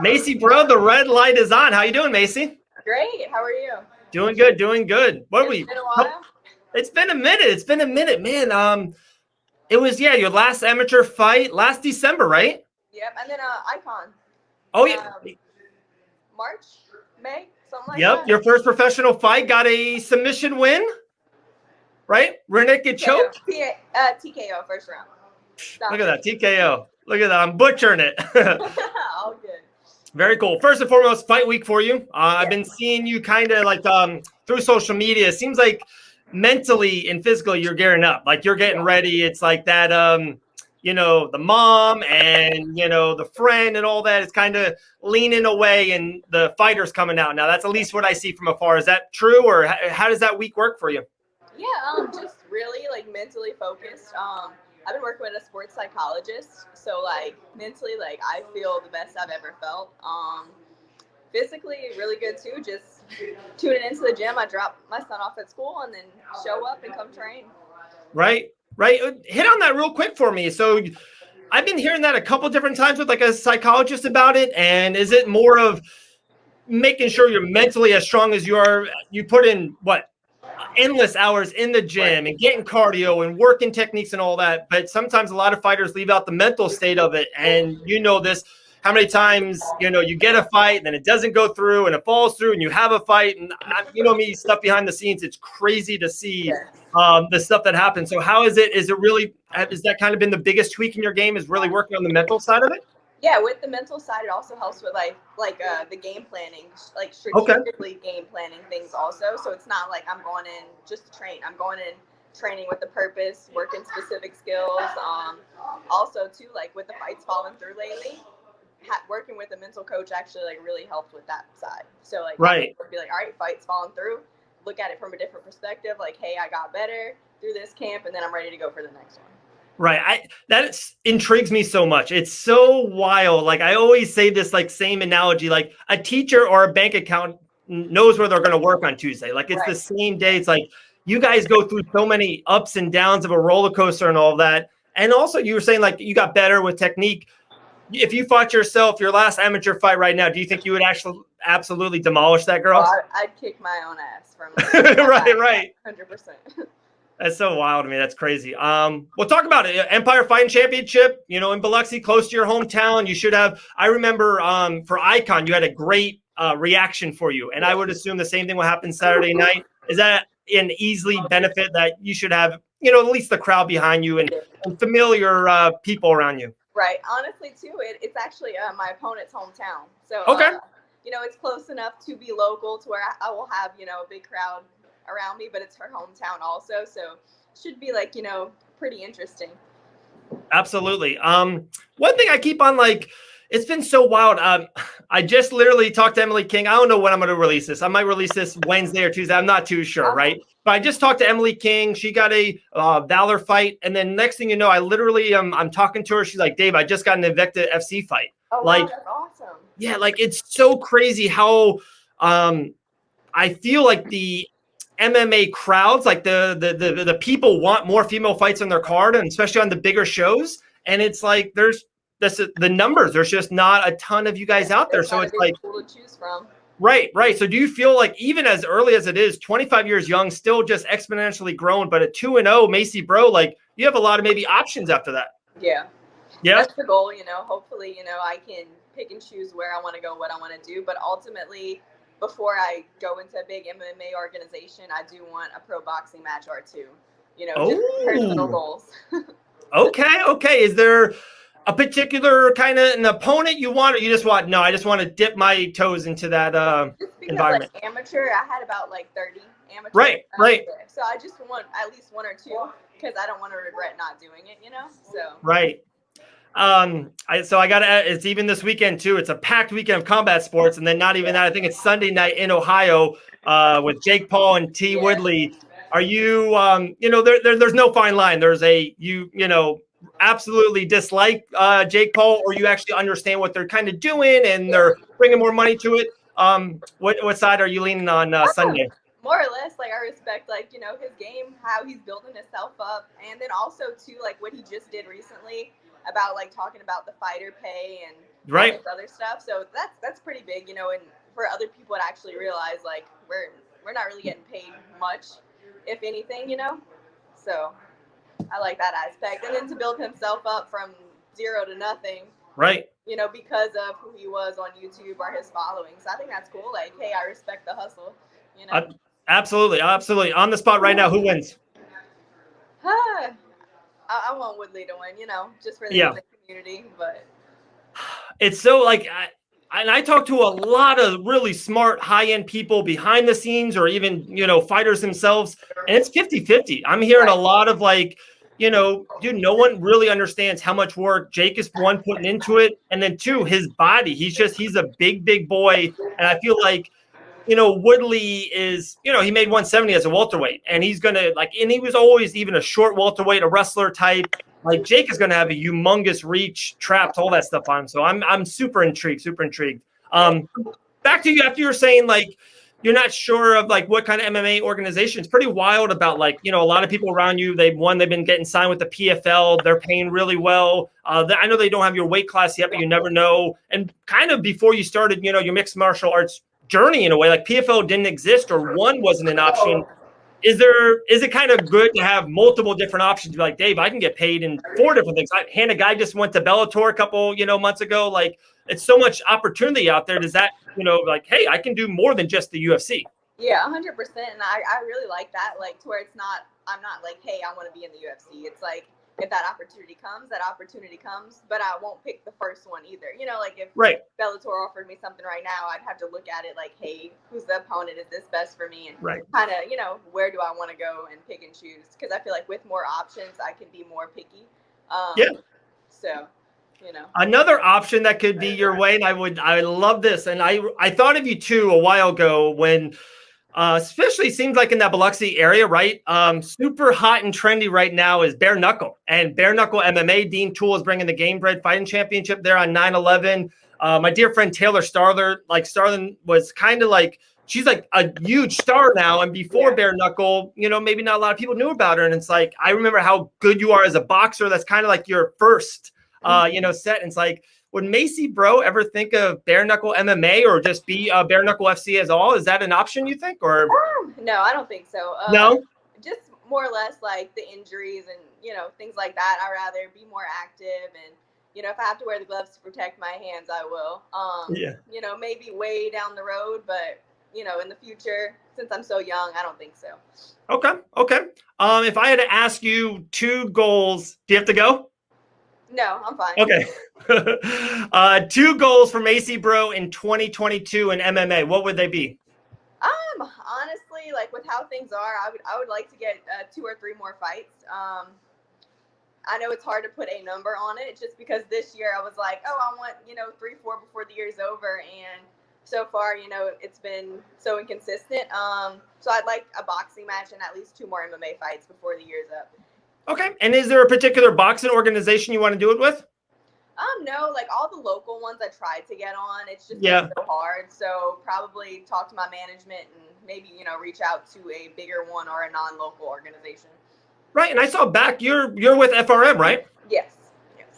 Macy Breaux, the red light is on. How you doing, Macy? Great. How are you? Doing good, doing good. What are It's we? been a while. It's been a minute. It's been a minute, man. It was your last amateur fight last December, right? Yep. And then Icon. Oh yeah. Um, March, May, something like Yep. that. Your first professional fight got a submission win, right? Rear naked TKO. choke. TKO first round. Look at Stopped that TKO. Look at that. I'm butchering it. it. All good. Very cool. First and foremost, fight week for you. I've Yeah. been seeing you kind of like through social media. It seems like mentally and physically you're gearing up. Like you're getting Yeah. ready. It's like that the mom and the friend and all that is kind of leaning away and the fighter's coming out. Now that's at least what I see from afar. Is that true, or how does that week work for you? Yeah. Just really like mentally focused. I've been working with a sports psychologist, so like mentally, like I feel the best I've ever felt. Physically really good too. Just tuning into the gym. I drop my son off at school and then show up and come train. Right. Right. Hit on that real quick for me. So I've been hearing that a couple different times with like a psychologist about it. And is it more of making sure you're mentally as strong as you are? You put in what? Endless hours in the gym and getting cardio and working techniques and all that. But sometimes a lot of fighters leave out the mental state of it. And you know this, how many times, you get a fight and then it doesn't go through and it falls through and you have a fight. And me, stuff behind the scenes, it's crazy to see the stuff that happens. So how is it? Is it really, has that kind of been the biggest tweak in your game, is really working on the mental side of it? Yeah, with the mental side, it also helps with the game planning, like Okay. strategically game planning things also. So it's not like I'm going in just to train. I'm going in training with a purpose, working specific skills. Also too, like with the fights falling through lately, working with a mental coach actually like really helped with that side. So like Right. be like, all right, fights falling through. Look at it from a different perspective. Like, hey, I got better through this camp, and then I'm ready to go for the next one. Right. That intrigues me so much. It's so wild. Like I always say this like same analogy, like a teacher or a bank account knows where they're going to work on Tuesday. Like it's the same day. It's like you guys go through so many ups and downs of a roller coaster and all that. And also you were saying like you got better with technique. If you fought yourself, your last amateur fight right now, do you think you would actually absolutely demolish that girl? I'd kick my own ass from right. 100%. That's so wild to me. That's crazy. We'll talk about it. Empire Fighting Championship, in Biloxi, close to your hometown. You should have. I remember for Icon, you had a great reaction for you, and I would assume the same thing will happen Saturday night. Is that an easily benefit that you should have? At least the crowd behind you and familiar people around you. Right. Honestly, too, it's actually my opponent's hometown. So okay. It's close enough to be local to where I will have a big crowd around me, but it's her hometown also, so should be like pretty interesting. Absolutely. One thing I keep on like, it's been so wild. I just literally talked to Emily King. I don't know when I'm going to release this. I might release this Wednesday or Tuesday. I'm not too sure, right? But I just talked to Emily King. She got a Valor fight, and then next thing you know, I literally I'm talking to her. She's like, "Dave, I just got an Invicta FC fight." Oh, like, wow, that's awesome. Yeah, like it's so crazy how I feel like the MMA crowds, like the people want more female fights on their card, and especially on the bigger shows. And it's like the numbers. There's just not a ton of you guys out there, so it's like cool to choose from. Right. So do you feel like even as early as it is, 25 years young, still just exponentially growing, but at 2-0, Macy Breaux, like you have a lot of maybe options after that? Yeah. Yeah. That's the goal. Hopefully, I can pick and choose where I want to go, what I want to do, but ultimately, before I go into a big MMA organization, I do want a pro boxing match or two, just personal goals. Okay. Is there a particular kind of an opponent you want, or you just want, no, I just want to dip my toes into that just because, environment? Like amateur, I had about like 30 amateurs. Right. So I just want at least one or two because I don't want to regret not doing it, so. Right. I got to, it's even this weekend too. It's a packed weekend of combat sports. And then not even that, I think it's Sunday night in Ohio with Jake Paul and T Woodley. Are you, there's no fine line. There's absolutely dislike Jake Paul, or you actually understand what they're kind of doing and they're bringing more money to it. What side are you leaning on Sunday? More or less, like I respect, his game, how he's building himself up, and then also too, like what he just did recently about like talking about the fighter pay and Right. all this other stuff. So that's pretty big, you know, and for other people to actually realize like we're not really getting paid much, if anything, you know. So I like that aspect, and then to build himself up from zero to nothing, Right. you know, because of who he was on YouTube or his following. So I think that's cool. Like, hey, I respect the hustle, you know. Absolutely. On the spot right now, who wins? I want Woodley to win, you know, just for the community, but it's so like I talk to a lot of really smart high-end people behind the scenes or even, you know, fighters themselves, and it's 50-50. I'm hearing a lot of like, you know, dude, no one really understands how much work Jake is, one, putting into it, and then two, his body. He's a big boy, and I feel like, you know, Woodley is, you know, he made 170 as a welterweight, and he's going to like, and he was always even a short welterweight, a wrestler type. Like Jake is going to have a humongous reach, traps, all that stuff on him. So I'm super intrigued. Back to you after you were saying like, you're not sure of like what kind of MMA organization. It's pretty wild about like, you know, a lot of people around you, they've been getting signed with the PFL. They're paying really well. I know they don't have your weight class yet, but you never know. And kind of before you started, you know, your mixed martial arts journey in a way, like PFL didn't exist or one wasn't an option. Is it kind of good to have multiple different options? Like, Dave, I can get paid in 4 different things. Hannah Guy just went to Bellator a couple, you know, months ago. Like, it's so much opportunity out there. Does that, you know, like, hey, I can do more than just the UFC? Yeah, 100%. And I really like that. Like, to where I'm not like, hey, I want to be in the UFC. It's like, if that opportunity comes, but I won't pick the first one either. You know, like if Bellator offered me something right now, I'd have to look at it like, hey, who's the opponent? Is this best for me? And kind of, you know, where do I want to go and pick and choose? Because I feel like with more options, I can be more picky. So, you know, another option that could be your way, and I love this. And I thought of you too a while ago when, especially seems like in that Biloxi area, right? Super hot and trendy right now is bare knuckle and bare knuckle MMA. Dean Toole is bringing the Game Bred Fighting Championship there on 9/11. My dear friend Taylor Starlin was kind of like, she's like a huge star now. And before bare knuckle, you know, maybe not a lot of people knew about her. And it's like, I remember how good you are as a boxer. That's kind of like your first, you know, set. And it's like, would Macy Breaux ever think of bare knuckle MMA or just be bare knuckle FC as all? Is that an option you think? Or no, I don't think so. No, just more or less like the injuries and, you know, things like that. I'd rather be more active, and, you know, if I have to wear the gloves to protect my hands, I will. You know, maybe way down the road, but, you know, in the future, since I'm so young, I don't think so. Okay. If I had to ask you 2 goals, do you have to go? No, I'm fine. Okay. 2 goals for Macy Breaux in 2022 in MMA. What would they be? Honestly, like with how things are, I would like to get 2 or 3 more fights. I know it's hard to put a number on it just because this year I was like, oh, I want, you know, 3, 4 before the year's over. And so far, you know, it's been so inconsistent. So I'd like a boxing match and at least 2 more MMA fights before the year's up. Okay. And is there a particular boxing organization you want to do it with? No, like all the local ones I tried to get on, it's just been so hard. So probably talk to my management and maybe, you know, reach out to a bigger one or a non-local organization. Right. And I saw back, you're with FRM, right? Yes.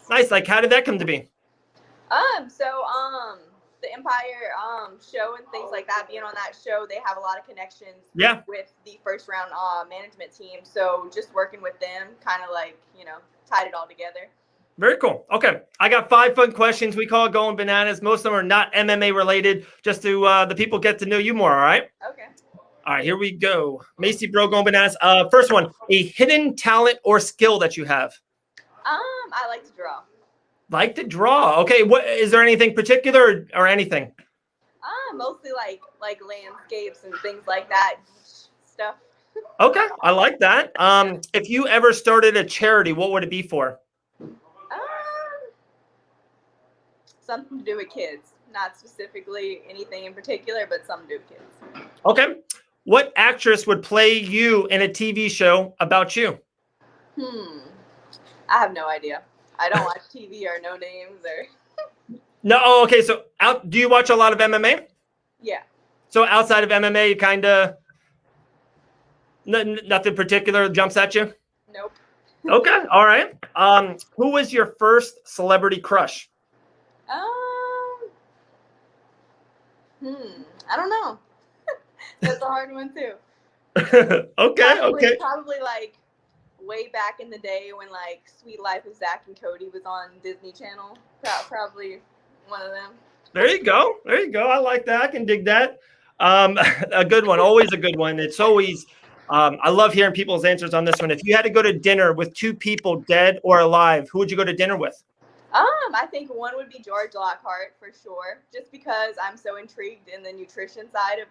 Nice. Like, how did that come to be? The Empire show and things like that, being on that show, they have a lot of connections with the first round management team. So just working with them kind of like, you know, tied it all together. Very cool. Okay. I got 5 fun questions. We call it Goin Bananas. Most of them are not MMA related, just to the people get to know you more. All right. Okay. All right, here we go. Macy Breaux, Goin Bananas. First one, a hidden talent or skill that you have. I like to draw. Like to draw. Okay. What is there anything particular or anything? Mostly like landscapes and things like that, stuff. Okay, I like that. If you ever started a charity, what would it be for? Something to do with kids. Not specifically anything in particular, but something to do with kids. Okay. What actress would play you in a TV show about you? I have no idea. I don't watch TV or no names or. No. Oh, okay. So, do you watch a lot of MMA? Yeah. So outside of MMA, kind of nothing particular jumps at you? Nope. Okay. All right. Who was your first celebrity crush? I don't know. That's a hard one too. Okay. Probably like way back in the day when like Sweet Life of Zach and Cody was on Disney Channel. Probably one of them. There you go. I like that. I can dig that. A good one. Always a good one. It's always, I love hearing people's answers on this one. If you had to go to dinner with two people, dead or alive, who would you go to dinner with? I think one would be George Lockhart for sure, just because I'm so intrigued in the nutrition side of,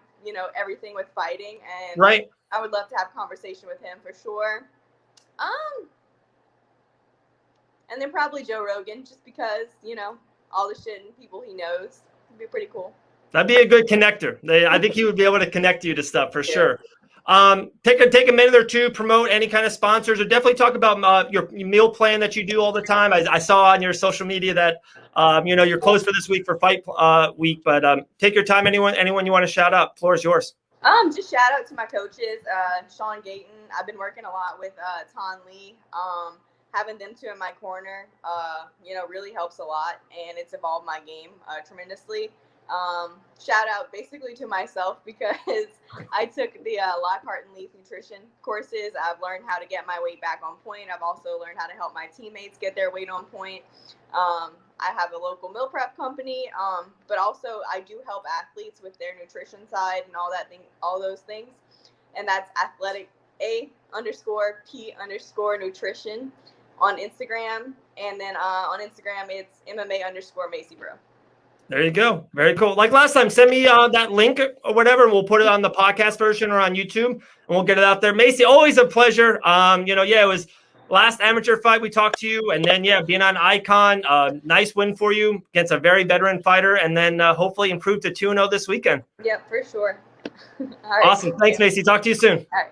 everything with fighting, and right. I would love to have conversation with him for sure. And then probably Joe Rogan, just because, all the shit and people he knows. It'd be pretty cool. That'd be a good connector. I think he would be able to connect you to stuff for sure. Take a minute or two, promote any kind of sponsors, or definitely talk about your meal plan that you do all the time. I saw on your social media that you're closed for this week for fight week, but take your time. Anyone you want to shout out, floor is yours. Just shout out to my coaches, Sean Gayton. I've been working a lot with Ton Lee. Having them two in my corner, really helps a lot, and it's evolved my game tremendously. Shout out basically to myself, because I took the Lockhart and Leaf nutrition courses. I've learned how to get my weight back on point. I've also learned how to help my teammates get their weight on point. I have a local meal prep company, but also I do help athletes with their nutrition side and all those things. And that's athletic A_P_nutrition on Instagram. And then on Instagram, it's MMA_Macy Breaux. There you go. Very cool. Like last time, send me that link or whatever, and we'll put it on the podcast version or on YouTube, and we'll get it out there. Macy, always a pleasure. It was last amateur fight we talked to you, and then being on Icon, nice win for you against a very veteran fighter, and then hopefully improve to 2-0 this weekend. Yep, for sure. All right. Awesome. Thanks, Macy. Talk to you soon. All right.